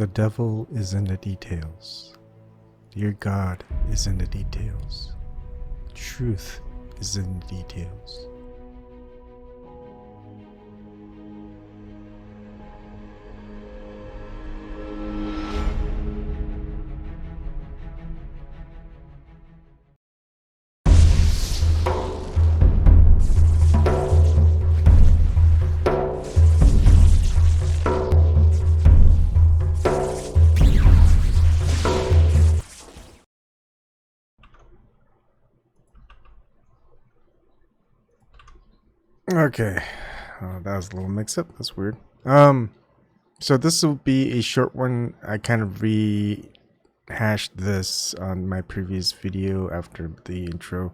The devil is in the details. Your God is in the details. Truth is in the details. Okay, that was a little mix-up. That's weird. So this will be a short one. I kind of rehashed this on my previous video after the intro.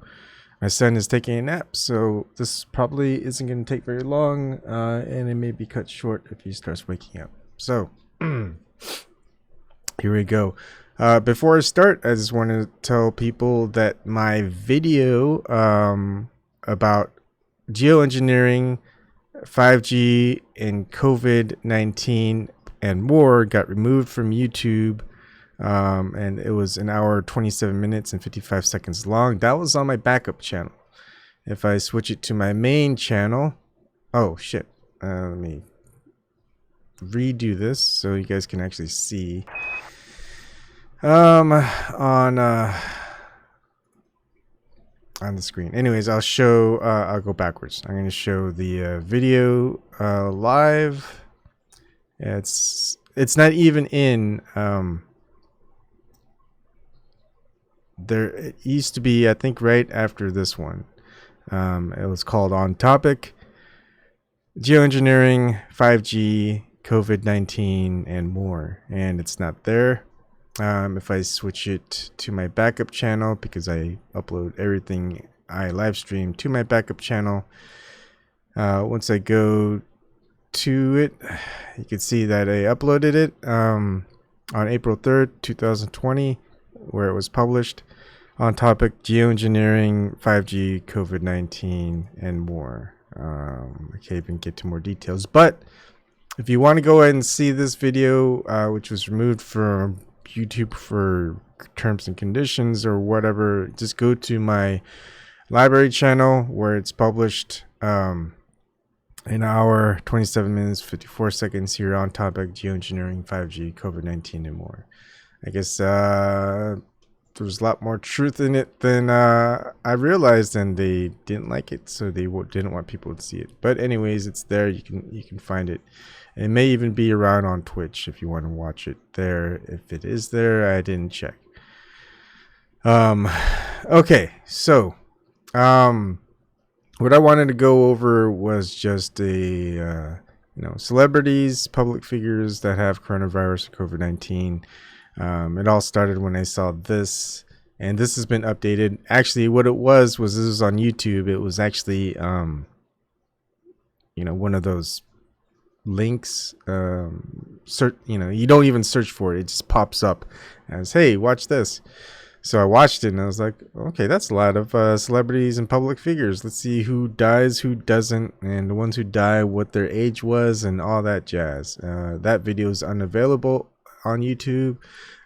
My son is taking a nap, so this probably isn't going to take very long, and it may be cut short if he starts waking up. So here we go. Before I start, I just want to tell people that my video about geoengineering, 5G, and COVID-19 and more got removed from YouTube, and it was an hour, 27 minutes, and 55 seconds long. That was on my backup channel. If I switch it to my main channel, oh shit, let me redo this so you guys can actually see. On the screen. Anyways, I'll show, I'll go backwards. I'm going to show the video live. It's not even in, there, it used to be, I think, right after this one. It was called On Topic, Geoengineering, 5G, COVID-19, and more. And it's not there. If I switch it to my backup channel, because I upload everything I live stream to my backup channel, once I go to it, you can see that I uploaded it on April 3rd, 2020, where it was published, on topic geoengineering, 5G, COVID-19, and more. I can't even get to more details, but if you want to go ahead and see this video, which was removed from YouTube for terms and conditions or whatever, just go to my LBRY channel where it's published, an hour, 27 minutes, 54 seconds here on topic geoengineering, 5G, COVID-19, and more. I guess there's a lot more truth in it than I realized, and they didn't like it, so they didn't want people to see it. But anyways, it's there. You can find it. It may even be around on Twitch if you want to watch it there. If it is there, I didn't check. Okay, so what I wanted to go over was just a celebrities, public figures that have coronavirus or COVID-19. It all started when I saw this, and this has been updated. Actually, what it was this was on YouTube. It was actually one of those links, you don't even search for it, it just pops up as, hey, watch this. So I watched it and I was like, okay, that's a lot of celebrities and public figures. Let's see who dies, who doesn't, and the ones who die, what their age was, and all that jazz. That video is unavailable on YouTube,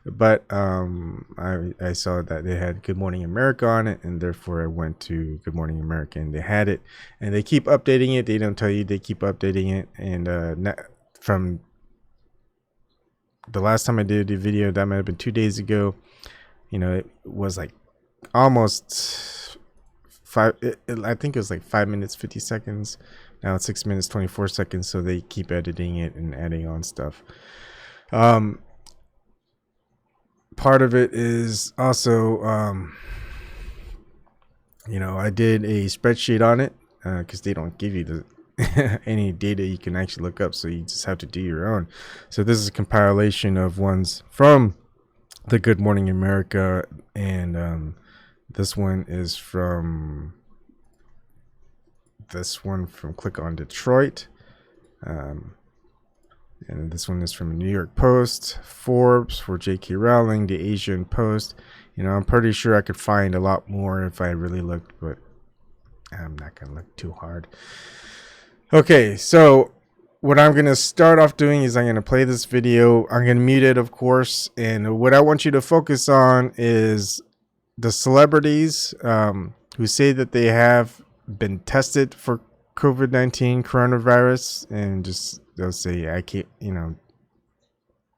but I saw that they had Good Morning America on it, and therefore I went to Good Morning America and they had it, and they keep updating it. They don't tell you, they keep updating it. And from the last time I did a video, that might have been 2 days ago, it was like almost I think it was like 5 minutes 50 seconds. Now it's 6 minutes 24 seconds, so they keep editing it and adding on stuff. Part of it is also, I did a spreadsheet on it because they don't give you the any data you can actually look up, so you just have to do your own. So this is a compilation of ones from the Good Morning America, and this one is from Click on Detroit. And this one is from New York Post, Forbes, for J.K. Rowling, the Asian Post. I'm pretty sure I could find a lot more if I really looked, but I'm not going to look too hard. Okay, so what I'm going to start off doing is I'm going to play this video. I'm going to mute it, of course. And what I want you to focus on is the celebrities who say that they have been tested for COVID-19 coronavirus, and just they'll say, I can't, you know,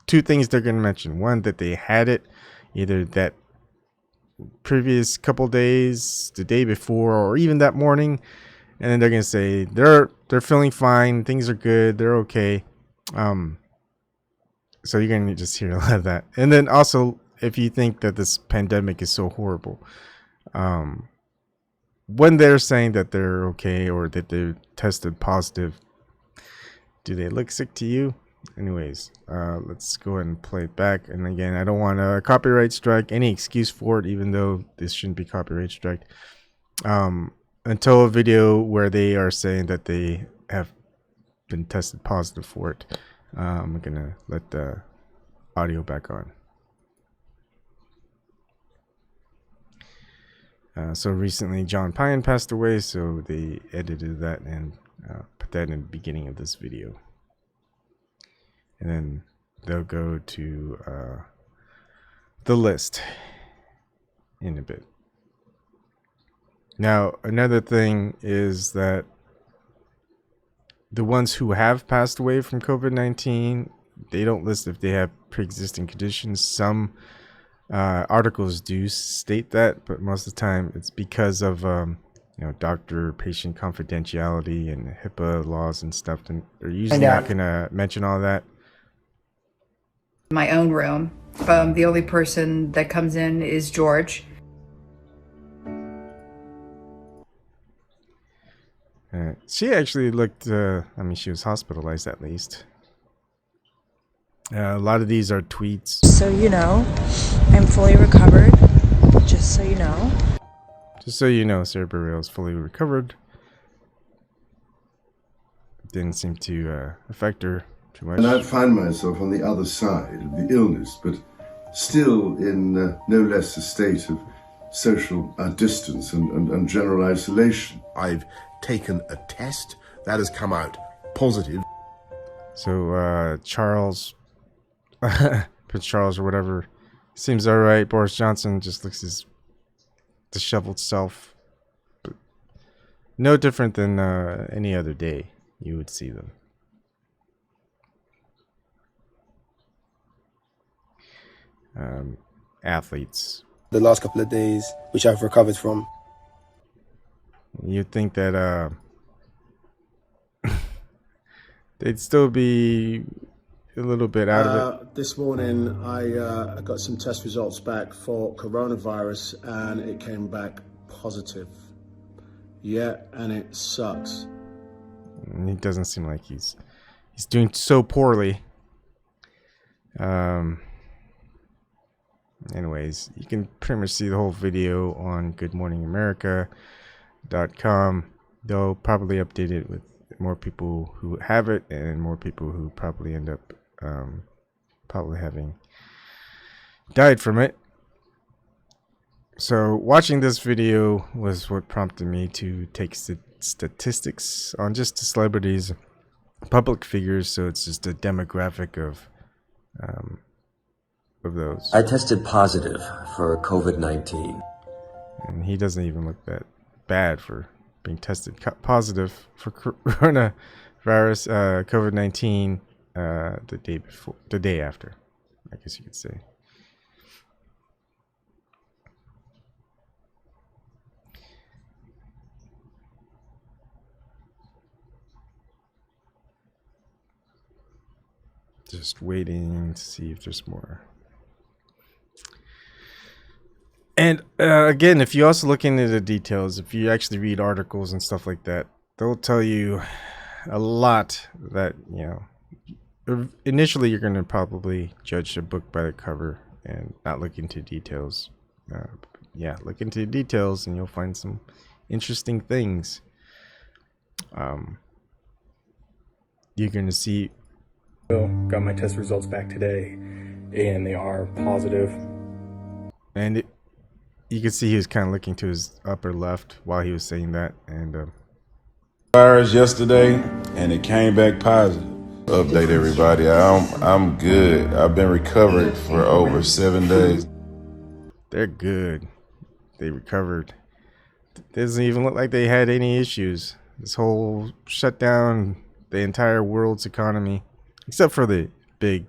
two things they're going to mention. One, that they had it either that previous couple days, the day before, or even that morning. And then they're going to say they're feeling fine. Things are good. They're okay. So you're going to just hear a lot of that. And then also, if you think that this pandemic is so horrible, when they're saying that they're okay or that they're tested positive, do they look sick to you? Anyways, let's go ahead and play it back. And again, I don't want a copyright strike, any excuse for it, even though this shouldn't be copyright strike. Until a video where they are saying that they have been tested positive for it. I'm gonna let the audio back on. So recently John Pine passed away, so they edited that and put that in the beginning of this video. And then they'll go to the list in a bit. Now, another thing is that the ones who have passed away from COVID-19, they don't list if they have pre-existing conditions. Some articles do state that, but most of the time it's because of doctor-patient confidentiality and HIPAA laws and stuff. And they're usually not going to mention all that. My own room. The only person that comes in is George. She actually looked, I mean, she was hospitalized at least. A lot of these are tweets. So you know, I'm fully recovered. Just so you know. Just so you know, Sarah Burrell is fully recovered. Didn't seem to affect her too much. And I find myself on the other side of the illness, but still in no less a state of social distance and general isolation. I've taken a test that has come out positive. So Charles, Prince Charles or whatever, seems all right. Boris Johnson just looks his disheveled self, but no different than any other day you would see them. Athletes. The last couple of days, which I've recovered from. You'd think that they'd still be a little bit out of it. This morning, I got some test results back for coronavirus, and it came back positive. Yeah, and it sucks. And he doesn't seem like he's doing so poorly. Anyways, you can pretty much see the whole video on goodmorningamerica.com. They'll probably update it with more people who have it and more people who probably end up probably having died from it. So watching this video was what prompted me to take statistics on just the celebrities, public figures, so it's just a demographic of those. I tested positive for COVID-19. And he doesn't even look that bad for being tested positive for coronavirus, COVID-19, the day after, I guess you could say. Just waiting to see if there's more. And again, if you also look into the details, if you actually read articles and stuff like that, they'll tell you a lot that, you know, initially you're going to probably judge a book by the cover and not look into details. Yeah, look into details and you'll find some interesting things. You're going to see. Got my test results back today, and they are positive. And you could see he was kind of looking to his upper left while he was saying that. And virus yesterday, and it came back positive. update everybody. I'm good. I've been recovered for over 7 days. They're good. They recovered. Doesn't even look like they had any issues. This whole shutdown, the entire world's economy, except for the big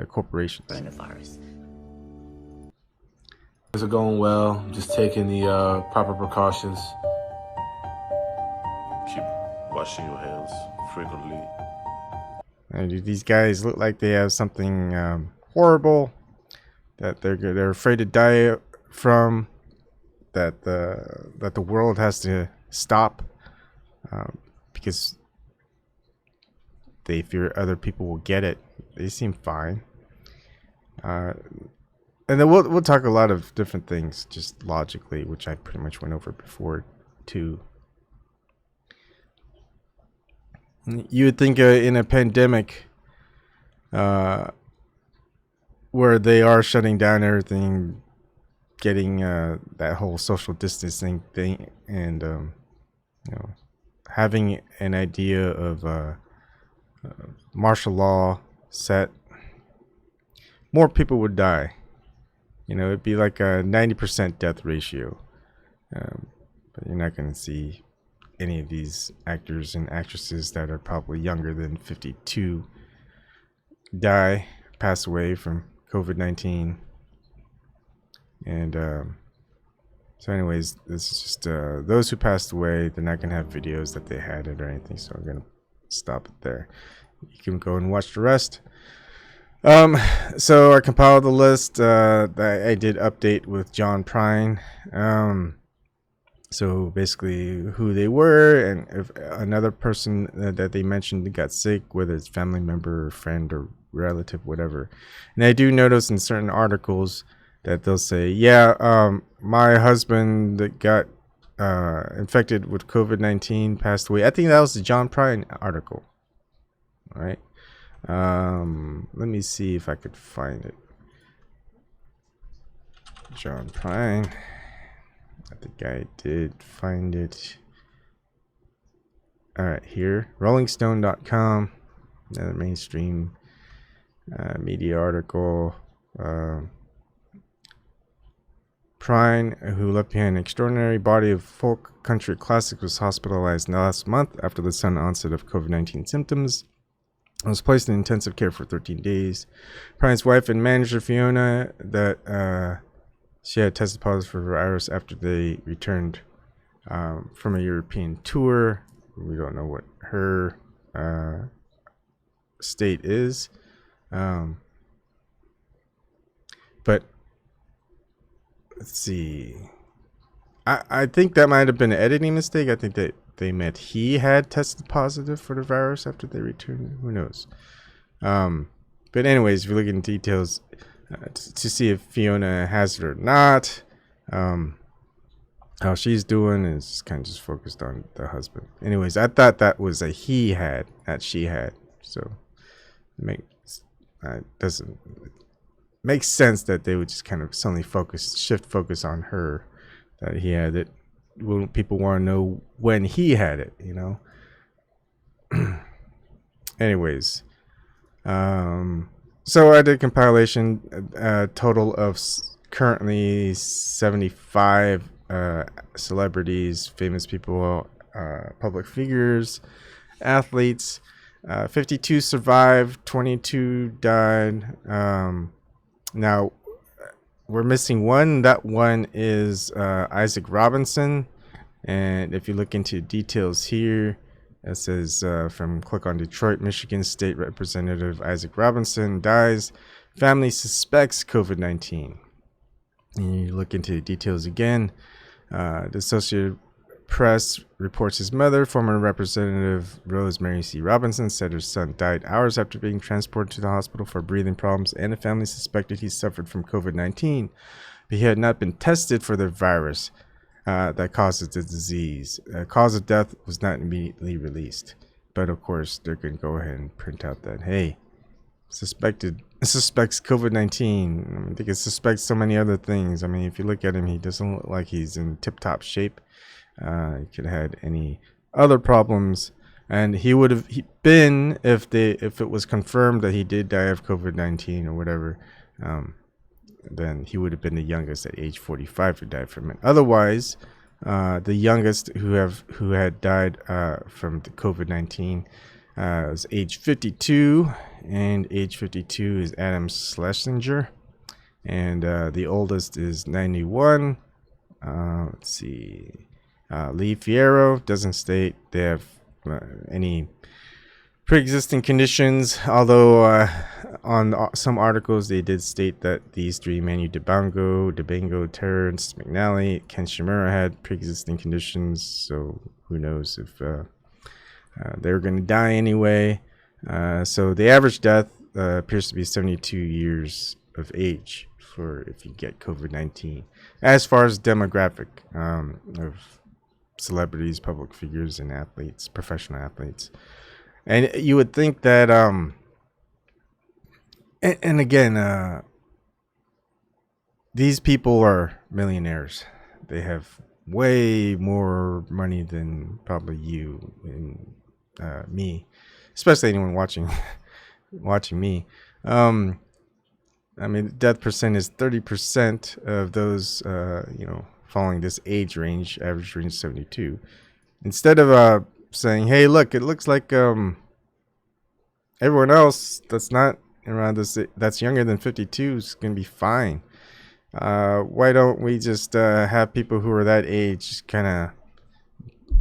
corporations. Coronavirus. Things are going well. Just taking the proper precautions. Keep washing your hands frequently. These guys look like they have something horrible that they're afraid to die from. That the world has to stop because they fear other people will get it. They seem fine. And then we'll talk a lot of different things just logically, which I pretty much went over before too. You would think in a pandemic where they are shutting down everything, getting that whole social distancing thing, and having an idea of martial law set, more people would die. It'd be like a 90% death ratio. But you're not going to see any of these actors and actresses that are probably younger than 52 pass away from COVID-19. And so anyways, this is just those who passed away. They're not going to have videos that they had it or anything. So I'm going to stop it there. You can go and watch the rest. So I compiled the list that I did update with John Prine. So basically who they were, and if another person that they mentioned got sick, whether it's family member or friend or relative, whatever. And I do notice in certain articles that they'll say, my husband that got infected with COVID-19 passed away. I think that was the John Prine article. All right. Let me see if I could find it. John Prine. I think I did find it. All right, here. RollingStone.com. Another mainstream media article. Prine, who left behind an extraordinary body of folk country classics, was hospitalized last month after the sudden onset of COVID-19 symptoms. Was placed in intensive care for 13 days. Prine's wife and manager Fiona, that she had tested positive for the virus after they returned from a European tour. We don't know what her state is, but let's see. I think that might have been an editing mistake. I think that they meant he had tested positive for the virus after they returned. Who knows? But anyways, if you look into details to see if Fiona has it or not, how she's doing is kind of just focused on the husband. Anyways, I thought that was a he had, not she had. So it doesn't make sense that they would just kind of suddenly shift focus on her, that he had it. Well, people want to know when he had it, Anyways, so I did a compilation, a total of currently 75 celebrities, famous people, public figures, athletes. 52 survived, 22 died. Now, we're missing one. That one is Isaac Robinson. And if you look into details here, it says click on Detroit, Michigan State Representative Isaac Robinson dies. Family suspects COVID-19. And you look into the details again. The Associated Press reports his mother, former Representative Rosemary C. Robinson, said her son died hours after being transported to the hospital for breathing problems, and the family suspected he suffered from COVID-19, but he had not been tested for the virus that causes the disease. Cause of death was not immediately released, but of course they're going to go ahead and print out that, hey, suspects COVID-19. I mean, they can suspect so many other things. I mean, if you look at him, he doesn't look like he's in tip-top shape. He could have had any other problems. and he would have been, if it was confirmed that he did die of COVID-19 or whatever, then he would have been the youngest at age 45 who died from it. Otherwise, the youngest who had died from the COVID-19 is age 52, and age 52 is Adam Schlesinger, and the oldest is 91. Let's see. Lee Fierro doesn't state they have any pre-existing conditions, although on some articles they did state that these three, Manu Dibango, Terrence McNally, Ken Shimura, had pre-existing conditions, so who knows if they're going to die anyway. So the average death appears to be 72 years of age for if you get COVID-19. As far as demographic of celebrities, public figures, and athletes, professional athletes. And you would think that and again, these people are millionaires. They have way more money than probably you and me, especially anyone watching me. I mean, death percent is 30% of those following this age range, average range 72. Instead of saying, hey, look, it looks like everyone else that's not around this, that's younger than 52 is going to be fine. Why don't we just have people who are that age kind of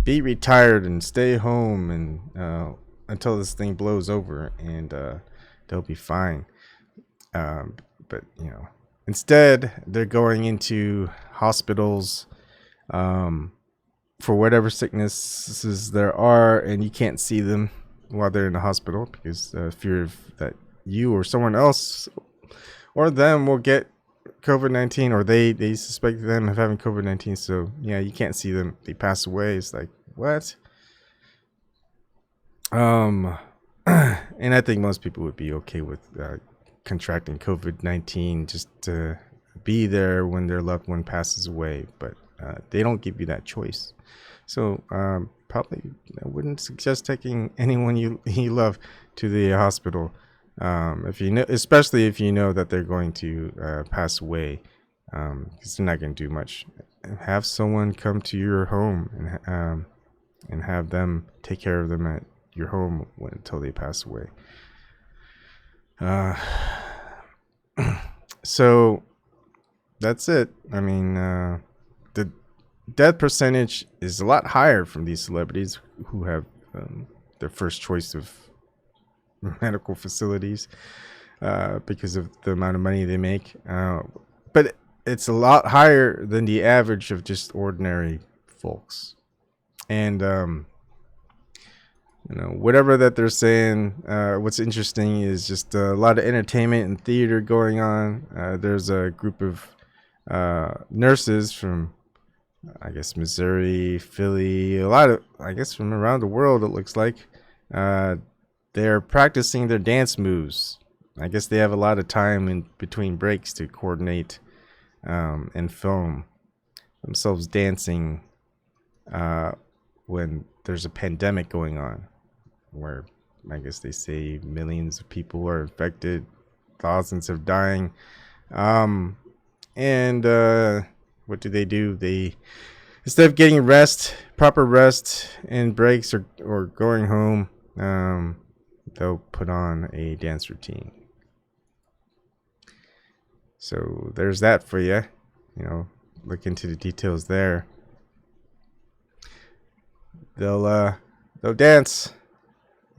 be retired and stay home and until this thing blows over, and they'll be fine. But instead they're going into hospitals for whatever sicknesses there are, and you can't see them while they're in the hospital because fear of that you or someone else or them will get COVID-19, or they suspect them of having COVID-19. So yeah, you can't see them. They pass away. It's like, what? And I think most people would be okay with contracting COVID-19 just to be there when their loved one passes away, but they don't give you that choice. So probably I wouldn't suggest taking anyone you love to the hospital, if you know, especially if you know that they're going to pass away, because they're not going to do much. Have someone come to your home and have them take care of them at your home until they pass away. So that's it. I mean, the death percentage is a lot higher from these celebrities who have their first choice of medical facilities because of the amount of money they make. But it's a lot higher than the average of just ordinary folks. And whatever that they're saying, what's interesting is just a lot of entertainment and theater going on. There's a group of nurses from, I guess, Missouri, Philly, a lot of, I guess, from around the world, it looks like. They're practicing their dance moves. I guess they have a lot of time in between breaks to coordinate and film themselves dancing when there's a pandemic going on, where I guess they say millions of people are infected, thousands are dying. And what do? They, instead of getting proper rest and breaks or going home, they'll put on a dance routine. So there's that for you. Look into the details there. They'll dance.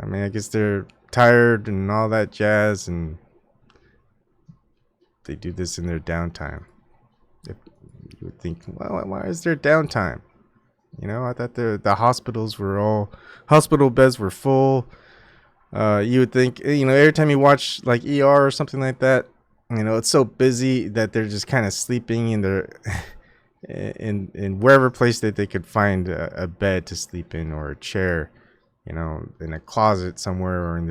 I mean, I guess they're tired and all that jazz, and they do this in their downtime. If you would think, well, why is there downtime? I thought the hospital beds were full. You would think, every time you watch like ER or something like that, it's so busy that they're just kind of sleeping in their in wherever place that they could find a bed to sleep in, or a chair, in a closet somewhere, or in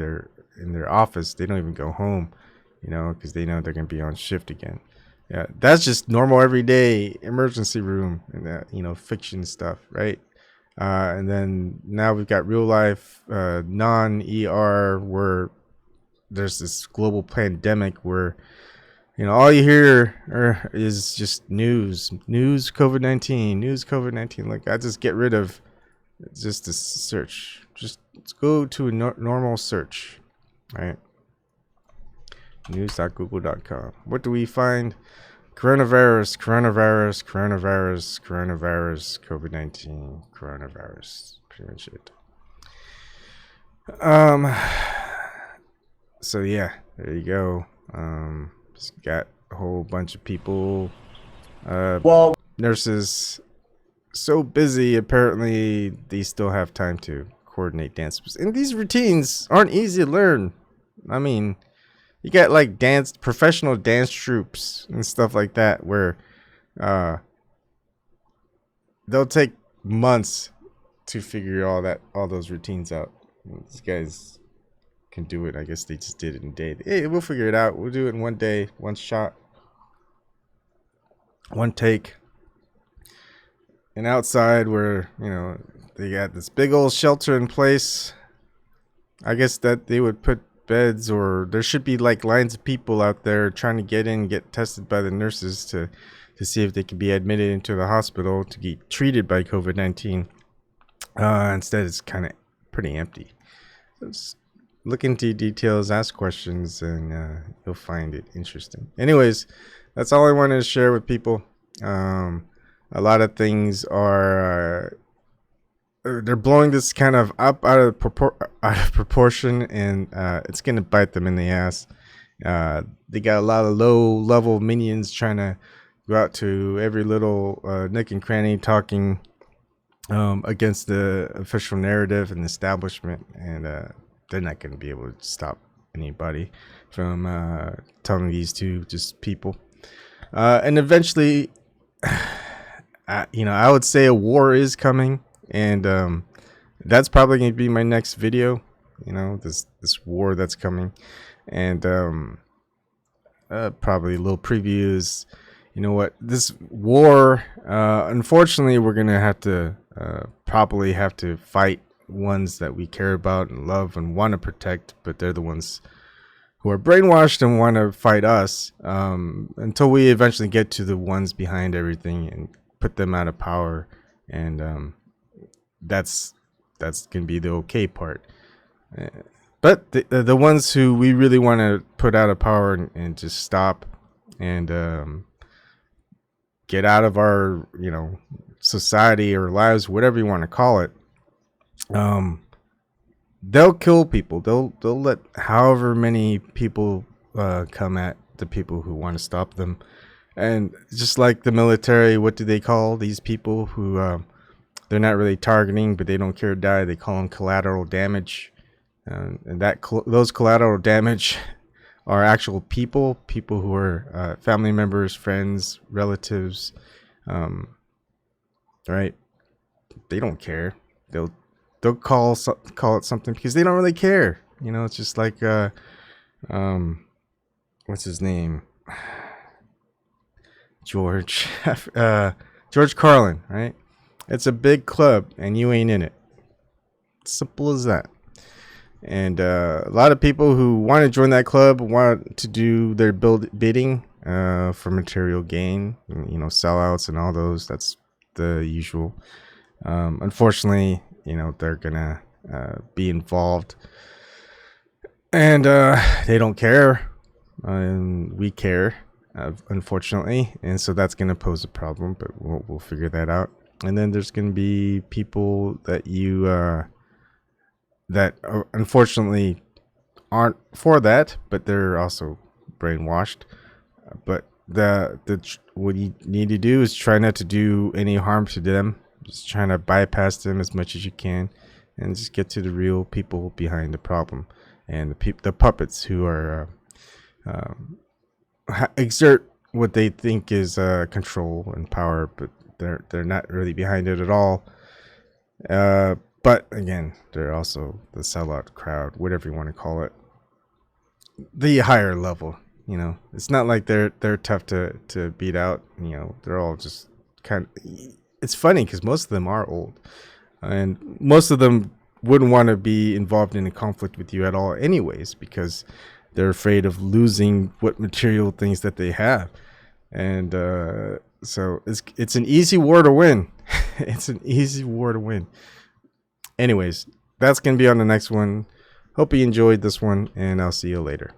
their office. They don't even go home, because they know they're going to be on shift again. Yeah, that's just normal everyday emergency room and that, fiction stuff, right? And then now we've got real life, non-ER, where there's this global pandemic where, all you hear is just news, COVID-19. Like, I just get rid of just the search. Just let's go to a normal search, right? News.google.com. What do we find? Coronavirus, COVID-19, coronavirus. Pretty much it. So yeah, there you go. Just got a whole bunch of people. Nurses so busy, apparently they still have time to coordinate dances. And these routines aren't easy to learn. I mean, you got like professional dance troops and stuff like that where they'll take months to figure all those routines out. These guys can do it. I guess they just did it in a day. Hey, we'll figure it out. We'll do it in one day, one shot, one take. And outside where, they got this big old shelter in place, I guess that they would put beds, or there should be like lines of people out there trying to get in, get tested by the nurses to see if they can be admitted into the hospital to get treated by COVID-19. Instead, it's kind of pretty empty. Just look into details, ask questions, and you'll find it interesting. Anyways, that's all I wanted to share with people. A lot of things are they're blowing this kind of up out of proportion, and it's gonna bite them in the ass. They got a lot of low-level minions trying to go out to every little nook and cranny, talking against the official narrative and establishment, and they're not going to be able to stop anybody from telling these two just people. And eventually, I would say a war is coming, and that's probably going to be my next video. This war that's coming, and probably a little previews. This war, unfortunately, we're gonna have to probably have to fight ones that we care about and love and want to protect, but they're the ones who are brainwashed and want to fight us, until we eventually get to the ones behind everything and put them out of power. And that's gonna be the okay part. But the ones who we really want to put out of power and just stop and get out of our society or lives, whatever you want to call it, they'll kill people. They'll let however many people come at the people who want to stop them. And just like the military, what do they call these people who they're not really targeting, but they don't care to die? They call them collateral damage. And those collateral damage are actual people who are family members, friends, relatives, right? They don't care. They'll call it something because they don't really care. It's just like what's his name? George Carlin, right? It's a big club and you ain't in it. Simple as that. And a lot of people who want to join that club want to do their bidding for material gain, sellouts and all those. That's the usual. Unfortunately, they're gonna be involved, and they don't care, and we care, unfortunately, and so that's gonna pose a problem. But we'll figure that out. And then there's gonna be people that that unfortunately aren't for that, but they're also brainwashed. But what you need to do is try not to do any harm to them. Just trying to bypass them as much as you can, and just get to the real people behind the problem, and the puppets who are exert what they think is control and power, but they're not really behind it at all. But again, they're also the sellout crowd, whatever you want to call it. The higher level, it's not like they're tough to beat out. They're all just kind of. It's funny because most of them are old. And most of them wouldn't want to be involved in a conflict with you at all anyways, because they're afraid of losing what material things that they have. And so it's an easy war to win. It's an easy war to win. Anyways, that's going to be on the next one. Hope you enjoyed this one, and I'll see you later.